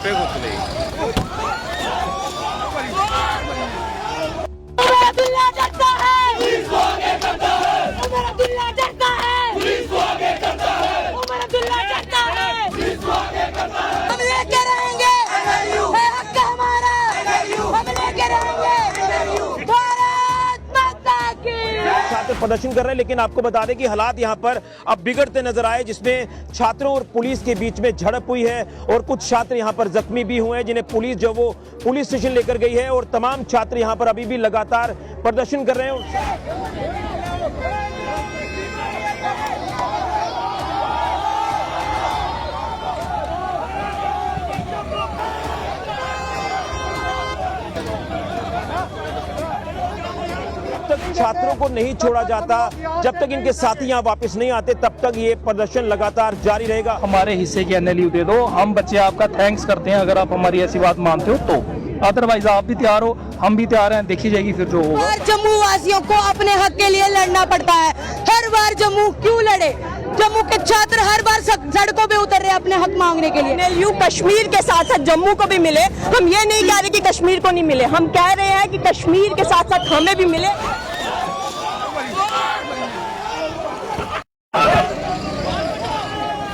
आपे घुसले छात्र प्रदर्शन कर रहे हैं, लेकिन आपको बता दें कि हालात यहां पर अब बिगड़ते नजर आए, जिसमें छात्रों और पुलिस के बीच में झड़प हुई है और कुछ छात्र यहां पर जख्मी भी हुए हैं, जिन्हें पुलिस जो वो पुलिस स्टेशन लेकर गई है और तमाम छात्र यहां पर अभी भी लगातार प्रदर्शन कर रहे हैं। छात्रों को नहीं छोड़ा जाता, जब तक इनके साथी यहाँ वापस नहीं आते तब तक ये प्रदर्शन लगातार जारी रहेगा। हमारे हिस्से की एनएलयू दे दो, हम बच्चे आपका थैंक्स करते हैं अगर आप हमारी ऐसी बात मानते हो तो, अदरवाइज आप भी तैयार हो, हम भी तैयार हैं, देखी जाएगी फिर जो होगा। जम्मू वासियों को अपने हक के लिए लड़ना पड़ता है, हर बार जम्मू क्यों लड़े? जम्मू के छात्र हर बार सड़कों पे उतर रहे अपने हक मांगने के लिए। एनएलयू कश्मीर के साथ साथ जम्मू को भी मिले, हम ये नहीं कह रहे कि कश्मीर को नहीं मिले, हम कह रहे हैं कि कश्मीर के साथ साथ हमें भी मिले।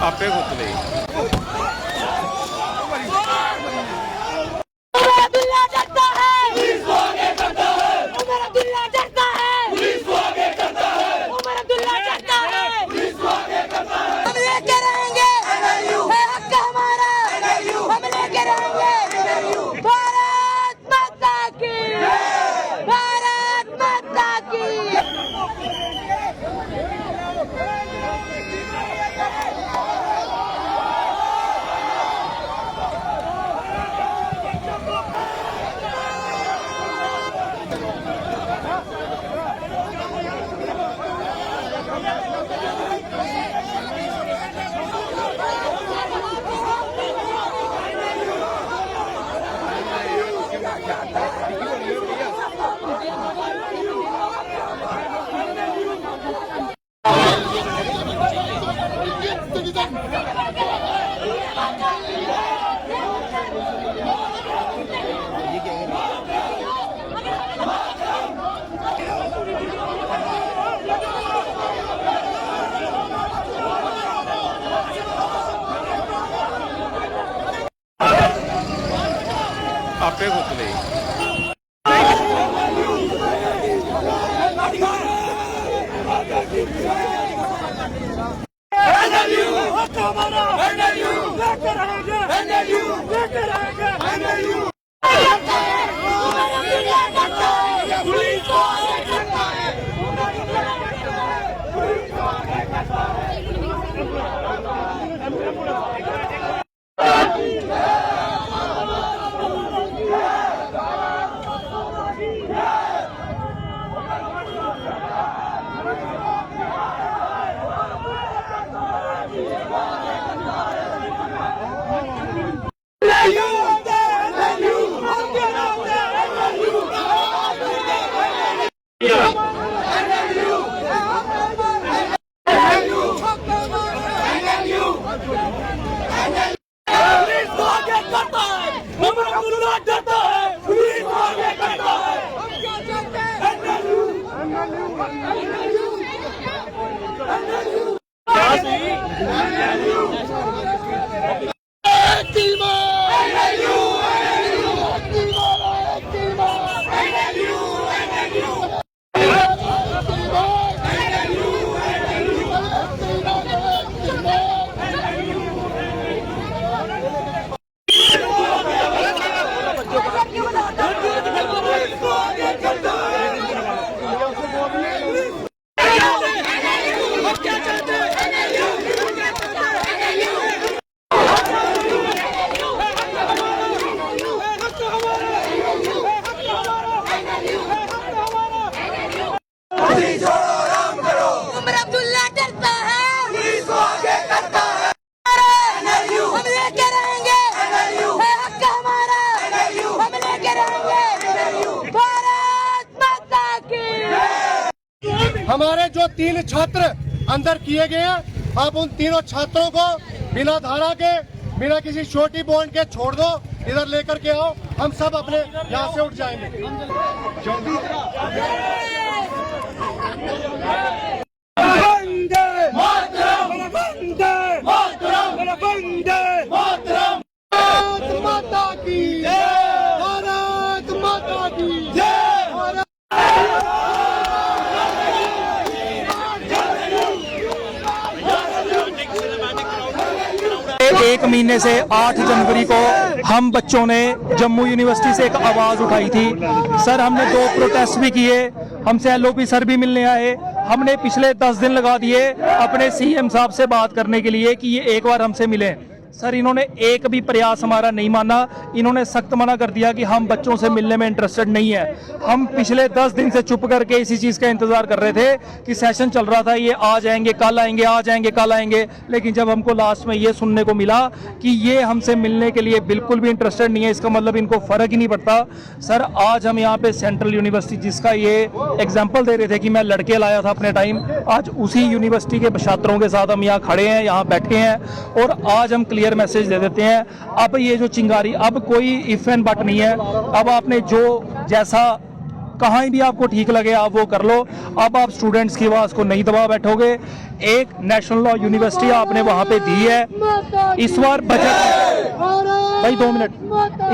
आपे घुसले आपे घुसले हमारे जो 3 छात्र अंदर किए गए हैं, आप उन तीनों छात्रों को बिना धारा के बिना किसी छोटी बॉन्ड के छोड़ दो, इधर लेकर के आओ, हम सब अपने यहाँ से उठ जाएंगे। भारत माता की जय, भारत माता की जय। एक महीने से 8 जनवरी को हम बच्चों ने जम्मू यूनिवर्सिटी से एक आवाज़ उठाई थी। सर हमने 2 प्रोटेस्ट भी किए, हमसे एलओपी सर भी मिलने आए। हमने पिछले 10 दिन लगा दिए अपने सीएम साहब से बात करने के लिए कि ये एक बार हमसे मिलें। सर इन्होंने एक भी प्रयास हमारा नहीं माना, इन्होंने सख्त मना कर दिया कि हम बच्चों से मिलने में इंटरेस्टेड नहीं है। हम पिछले 10 दिन से चुप करके इसी चीज़ का इंतजार कर रहे थे कि सेशन चल रहा था, ये आ जाएंगे कल आएंगे, आ जाएंगे कल आएंगे। लेकिन जब हमको लास्ट में ये सुनने को मिला कि ये हमसे मिलने के लिए बिल्कुल भी इंटरेस्टेड नहीं है, इसका मतलब इनको फ़र्क ही नहीं पड़ता। सर आज हम यहाँ पे सेंट्रल यूनिवर्सिटी, जिसका ये एग्जाम्पल दे रहे थे कि मैं लड़के लाया था अपने टाइम, आज उसी यूनिवर्सिटी के छात्रों के साथ हम यहाँ खड़े हैं, यहाँ बैठे हैं और आज हम क्लियर मैसेज दे देते हैं। अब ये जो चिंगारी, अब कोई इफ एंड बट नहीं है। अब आपने जो जैसा कहीं भी आपको ठीक लगे आप वो कर लो। अब आप स्टूडेंट्स की आवाज़ को नहीं दबा बैठोगे। एक नेशनल लॉ यूनिवर्सिटी आपने वहां पे दी है। इस बार बजट, भाई 2 मिनट,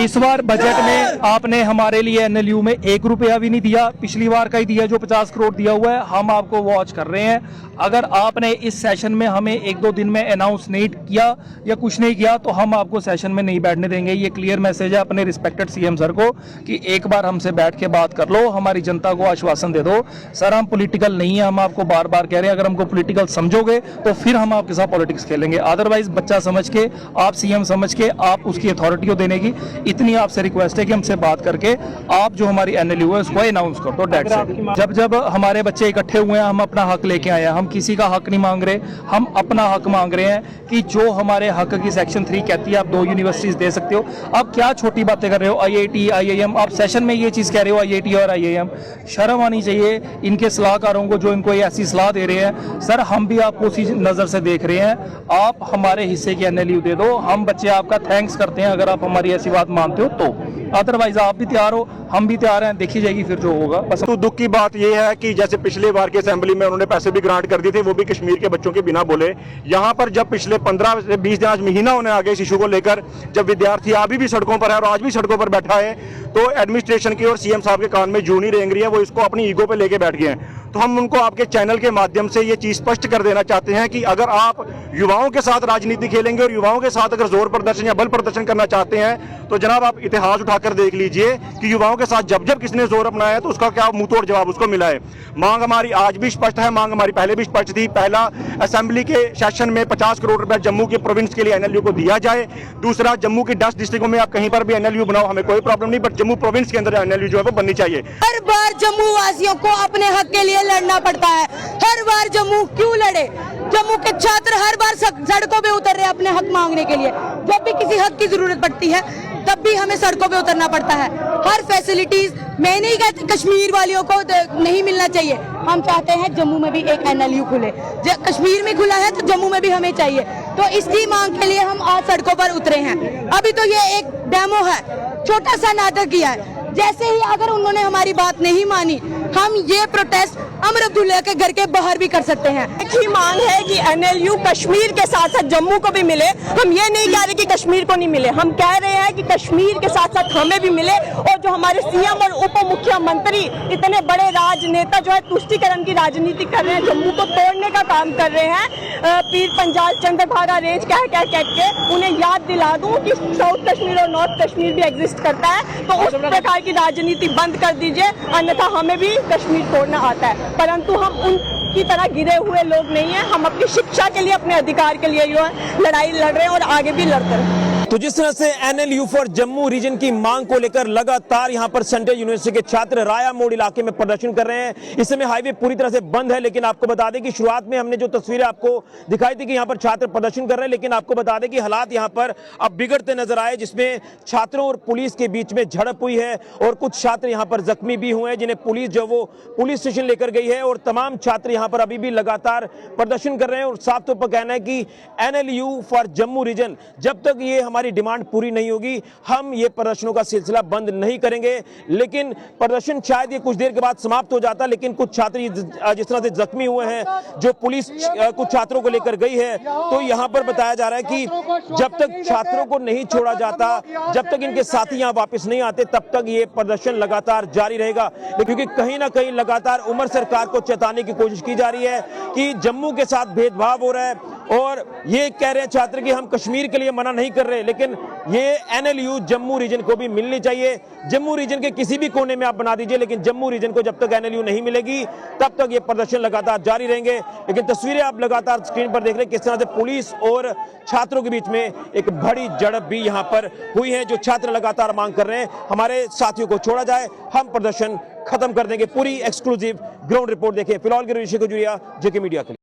इस बार बजट में आपने हमारे लिए एनएलयू में 1 रुपया भी नहीं दिया, पिछली बार का ही दिया जो 50 करोड़ दिया हुआ है। हम आपको वॉच कर रहे हैं। अगर आपने इस सेशन में हमें 1-2 दिन में अनाउंस नहीं किया या कुछ नहीं किया तो हम आपको सेशन में नहीं बैठने देंगे। ये क्लियर मैसेज है अपने रिस्पेक्टेड सीएम सर को कि एक बार हमसे बैठ के बात कर लो, हमारी जनता को आश्वासन दे दो। सर हम पॉलिटिकल नहीं है, हम आपको बार बार कह रहे हैं, अगर हमको पॉलिटिकल समझोगे तो फिर हम आपके साथ पॉलिटिक्स खेलेंगे। अदरवाइज बच्चा समझ के, आप सीएम समझ के, आप उसकी अथॉरिटी को देने की इतनी आपसे रिक्वेस्ट है कि हमसे बात करके आप जो हमारी एनएलयू है उसको अनाउंस कर दो। डेट से जब हमारे बच्चे इकट्ठे हुए हैं, हम अपना हक लेके आए हैं। हम किसी का हक नहीं मांग रहे, हम अपना हक मांग रहे हैं कि जो हमारे हक की सेक्शन 3 कहती है आप 2 यूनिवर्सिटीज दे सकते हो। आप क्या छोटी बातें कर रहे हो, आईआईटी IIM, आप सेशन में ये चीज़ कह रहे हो आईआईटी और IIM। शर्म आनी चाहिए इनके सलाहकारों को जो इनको ये ऐसी सलाह दे रहे हैं। सर हम भी आपको उसी नज़र से देख रहे हैं, आप हमारे हिस्से की एनएलयू दे दो। हम बच्चे आपका थैंक्स करते हैं अगर आप हमारी ऐसी बात मानते हो तो। अदरवाइज आप भी तैयार हो, हम भी तैयार हैं, देखी जाएगी फिर जो होगा। बस तो दुख की बात यह है कि जैसे पिछले बार की असेंबली में उन्होंने पैसे भी ग्रांट कर दिए थे, वो भी कश्मीर के बच्चों के बिना बोले। यहाँ पर जब पिछले 15 से 20 दिन, आज महीना होने आ गए इस इशू को लेकर, जब विद्यार्थी अभी भी सड़कों पर है और आज भी सड़कों पर बैठा है, तो एडमिनिस्ट्रेशन की और सीएम साहब के कान में जूं नहीं रेंग रही है, वो इसको अपनी ईगो पे लेके बैठ गए हैं। तो हम उनको आपके चैनल के माध्यम से ये चीज स्पष्ट कर देना चाहते हैं कि अगर आप युवाओं के साथ राजनीति खेलेंगे और युवाओं के साथ अगर जोर प्रदर्शन या बल प्रदर्शन करना चाहते हैं, तो जनाब आप इतिहास उठाकर देख लीजिए कि युवाओं के साथ जब जब किसने जोर अपनाया है तो उसका क्या मुंह तोड़ जवाब उसको मिला है। मांग हमारी आज भी स्पष्ट है, मांग हमारी पहले भी स्पष्ट थी। पहला, असेंबली के सेशन में 50 करोड़ रुपए जम्मू के प्रोविंस के लिए एनएलयू को दिया जाए। दूसरा, जम्मू की 10 डिस्ट्रिक्टों में आप कहीं पर भी एनएलयू बनाओ, हमें कोई प्रॉब्लम नहीं, बट जम्मू प्रोविंस के अंदर एनएलयू जो है वो बननी चाहिए। हर बार जम्मू वासियों को अपने हक के लिए लड़ना पड़ता है। हर बार जम्मू क्यों लड़े? जम्मू के छात्र हर बार सड़कों पे उतर रहे हैं अपने हक मांगने के लिए। जब भी किसी हक की जरूरत पड़ती है तब भी हमें सड़कों पे उतरना पड़ता है। हर फैसिलिटीज, मैं नहीं कहती कश्मीर वालियों को नहीं मिलना चाहिए, हम चाहते हैं जम्मू में भी एक एनएलयू खुले। कश्मीर में खुला है तो जम्मू में भी हमें चाहिए। तो इसकी मांग के लिए हम आज सड़कों पर उतरे हैं। अभी तो ये एक डेमो है, छोटा सा नाटक किया है। जैसे ही अगर उन्होंने हमारी बात नहीं मानी, हम ये प्रोटेस्ट अमर अब्दुल्ला के घर के बाहर भी कर सकते हैं। एक ही मांग है कि एनएलयू कश्मीर के साथ साथ जम्मू को भी मिले। हम ये नहीं कह रहे कि कश्मीर को नहीं मिले, हम कह रहे हैं कि कश्मीर के साथ साथ हमें भी मिले। और जो हमारे सीएम और उप मुख्यमंत्री इतने बड़े राजनेता जो है तुष्टीकरण की राजनीति कर रहे हैं, जम्मू को तोड़ने का काम कर रहे हैं, पीर पंजाल चंद्रभागा रेंज कह के उन्हें याद दिला दूं कि साउथ कश्मीर और नॉर्थ कश्मीर भी एग्जिस्ट करता है। तो उस प्रकार की राजनीति बंद कर दीजिए, अन्यथा हमें भी कश्मीर तोड़ना आता है। परंतु हम उनकी तरह गिरे हुए लोग नहीं हैं। हम अपनी शिक्षा के लिए, अपने अधिकार के लिए जो है लड़ाई लड़ रहे हैं और आगे भी लड़ते रहें। तो जिस तरह से एनएलयू फॉर जम्मू रीजन की मांग को लेकर लगातार यहां पर सेंट्रल यूनिवर्सिटी के छात्र राया मोड़ इलाके में प्रदर्शन कर रहे हैं। इस समय हाईवे पूरी तरह से बंद है, लेकिन आपको बता दें कि शुरुआत में हमने जो तस्वीरें आपको दिखाई थी कि यहां पर छात्र प्रदर्शन कर रहे हैं, लेकिन आपको बता दें कि हालात यहां पर अब बिगड़ते नजर आए, जिसमें छात्रों और पुलिस के बीच में झड़प हुई है और कुछ छात्र यहां पर जख्मी भी हुए हैं, जिन्हें पुलिस जो वो पुलिस स्टेशन लेकर गई है। और तमाम छात्र यहां पर अभी भी लगातार प्रदर्शन कर रहे हैं और साफ तौर पर कहना है कि एनएलयू फॉर जम्मू रीजन जब तक ये हमारी डिमांड पूरी नहीं होगी, हम ये प्रदर्शनों का सिलसिला बंद नहीं करेंगे। लेकिन प्रदर्शन शायद ये कुछ देर के बाद समाप्त हो जाता, लेकिन कुछ छात्र जिस तरह से जख्मी हुए हैं, जो पुलिस कुछ छात्रों को लेकर गई है, तो यहां पर बताया जा रहा है कि जब तक छात्रों को नहीं छोड़ा जाता, जब तक इनके साथी यहां वापस नहीं आते, तब तक ये प्रदर्शन लगातार जारी रहेगा। क्योंकि कहीं ना कहीं लगातार उमर सरकार को चेताने की कोशिश की जा रही है कि जम्मू के साथ भेदभाव हो रहा है और ये कह रहे हैं छात्र कि हम कश्मीर के लिए मना नहीं कर रहे, लेकिन ये एनएलयू जम्मू रीजन को भी मिलनी चाहिए। जम्मू रीजन के किसी भी कोने में आप बना दीजिए, लेकिन जम्मू रीजन को जब तक एनएलयू नहीं मिलेगी तब तक ये प्रदर्शन लगातार जारी रहेंगे। लेकिन तस्वीरें आप लगातार स्क्रीन पर देख रहे हैं किस तरह से पुलिस और छात्रों के बीच में एक बड़ी झड़प भी यहां पर हुई है, जो छात्र लगातार मांग कर रहे हैं हमारे साथियों को छोड़ा जाए, हम प्रदर्शन खत्म कर देंगे। पूरी एक्सक्लूसिव ग्राउंड रिपोर्ट देखिए फिलहाल के ऋषि को जुड़िया जेके मीडिया के लिए।